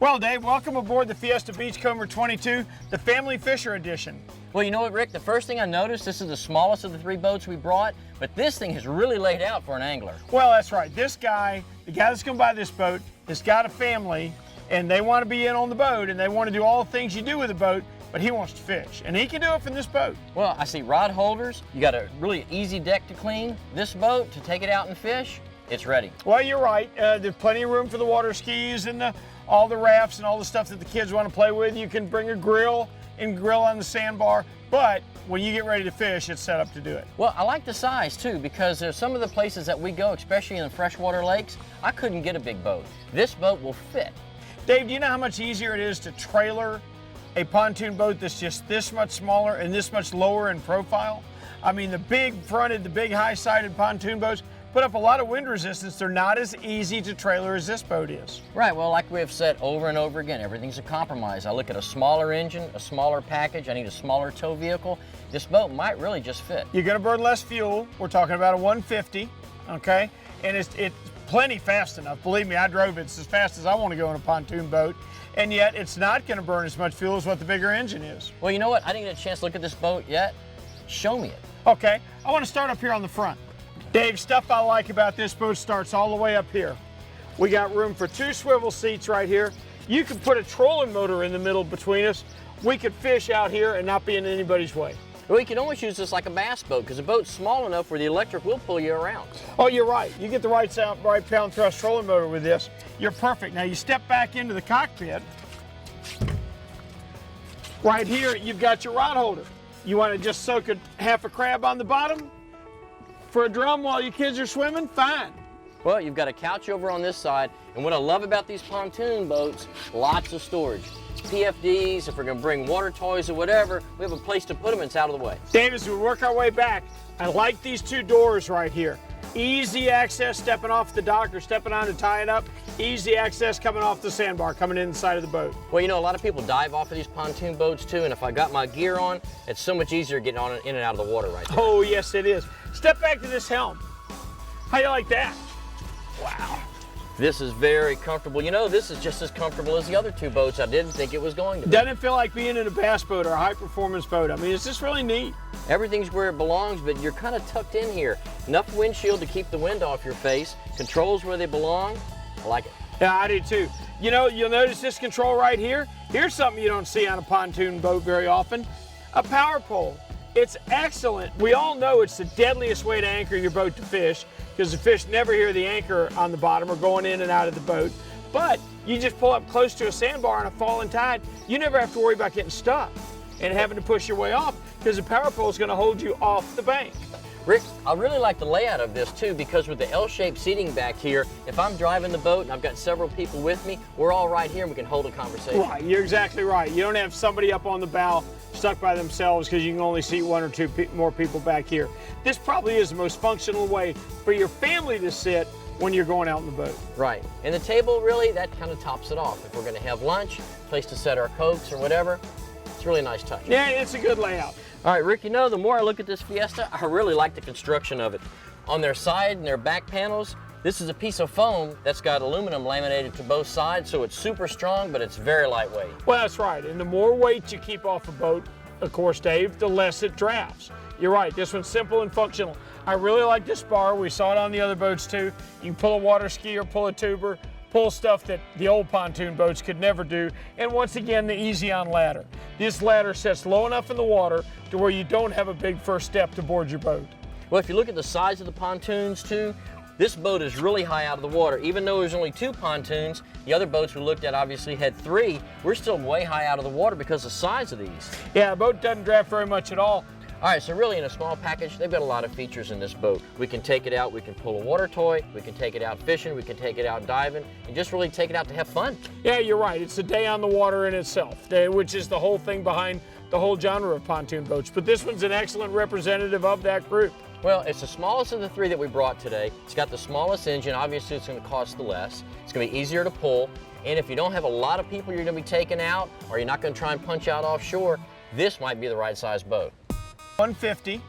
Well, Dave, welcome aboard the Fiesta Beachcomber 22, the Family Fisher Edition. Well, you know what, Rick? The first thing I noticed, this is the smallest of the three boats we brought, but this thing is really laid out for an angler. Well, that's right. This guy, the guy that's going to buy this boat, has got a family, and they want to be in on the boat, and they want to do all the things you do with a boat, but he wants to fish, and he can do it from this boat. Well, I see rod holders. You got a really easy deck to clean. This boat, to take it out and fish, it's ready. Well, you're right. There's plenty of room for the water skis and all the rafts and all the stuff that the kids want to play with. You can bring a grill and grill on the sandbar, but when you get ready to fish, it's set up to do it. Well, I like the size too, because there's some of the places that we go, especially in the freshwater lakes, I couldn't get a big boat. This boat will fit. Dave, do you know how much easier it is to trailer a pontoon boat that's just this much smaller and this much lower in profile? I mean, the big fronted, the big high-sided pontoon boats put up a lot of wind resistance. They're not as easy to trailer as this boat is. Right, well, like we have said over and over again, everything's a compromise. I look at a smaller engine, a smaller package, I need a smaller tow vehicle. This boat might really just fit. You're gonna burn less fuel. We're talking about a 150, okay? And it's plenty fast enough. Believe me, I drove it. It's as fast as I want to go in a pontoon boat. And yet it's not gonna burn as much fuel as what the bigger engine is. Well, you know what? I didn't get a chance to look at this boat yet. Show me it. Okay, I want to start up here on the front. Dave, stuff I like about this boat starts all the way up here. We got room for 2 swivel seats right here. You could put a trolling motor in the middle between us. We could fish out here and not be in anybody's way. Well, you can almost use this like a bass boat, because the boat's small enough where the electric will pull you around. Oh, you're right. You get the right pound thrust trolling motor with this. You're perfect. Now you step back into the cockpit. Right here, you've got your rod holder. You want to just soak half a crab on the bottom for a drum while your kids are swimming? Fine. Well, you've got a couch over on this side, and what I love about these pontoon boats, lots of storage. PFDs, if we're going to bring water toys or whatever, we have a place to put them and it's out of the way. Dave, as we work our way back, I like these 2 doors right here. Easy access stepping off the dock or stepping on to tie it up. Easy access coming off the sandbar, coming inside of the boat. Well, you know, a lot of people dive off of these pontoon boats too, and if I got my gear on, it's so much easier getting on in and out of the water right there. Oh, yes, it is. Step back to this helm. How you like that? Wow. This is very comfortable. You know, this is just as comfortable as the other 2 boats. I didn't think it was going to be. Doesn't it feel like being in a bass boat or a high-performance boat? I mean, it's just really neat. Everything's where it belongs, but you're kind of tucked in here. Enough windshield to keep the wind off your face. Controls where they belong. I like it. Yeah, I do too. You know, you'll notice this control right here. Here's something you don't see on a pontoon boat very often. A power pole. It's excellent. We all know it's the deadliest way to anchor your boat to fish, because the fish never hear the anchor on the bottom or going in and out of the boat. But you just pull up close to a sandbar on a falling tide, you never have to worry about getting stuck and having to push your way off, because the power pole is going to hold you off the bank. Rick, I really like the layout of this too, because with the L-shaped seating back here, if I'm driving the boat and I've got several people with me, we're all right here and we can hold a conversation. Right, you're exactly right. You don't have somebody up on the bow stuck by themselves because you can only seat 1 or 2 more people back here. This probably is the most functional way for your family to sit when you're going out in the boat. Right, and the table really, that kind of tops it off. If we're going to have lunch, place to set our Cokes or whatever, it's a really nice touch. Yeah, it's a good layout. All right, Rick, you know, the more I look at this Fiesta, I really like the construction of it. On their side and their back panels, this is a piece of foam that's got aluminum laminated to both sides, so it's super strong, but it's very lightweight. Well, that's right, and the more weight you keep off a boat, of course, Dave, the less it drafts. You're right, this one's simple and functional. I really like this bar. We saw it on the other boats too. You can pull a water ski or pull a tuber, pull stuff that the old pontoon boats could never do. And once again, the easy on ladder. This ladder sits low enough in the water to where you don't have a big first step to board your boat. Well, if you look at the size of the pontoons too, this boat is really high out of the water. Even though there's only 2 pontoons, the other boats we looked at obviously had 3. We're still way high out of the water because of the size of these. Yeah, the boat doesn't draft very much at all. All right, so really in a small package, they've got a lot of features in this boat. We can take it out, we can pull a water toy, we can take it out fishing, we can take it out diving, and just really take it out to have fun. Yeah, you're right. It's a day on the water in itself, which is the whole thing behind the whole genre of pontoon boats. But this one's an excellent representative of that group. Well, it's the smallest of the 3 that we brought today. It's got the smallest engine. Obviously, it's going to cost the less. It's going to be easier to pull. And if you don't have a lot of people you're going to be taking out, or you're not going to try and punch out offshore, this might be the right size boat. 150.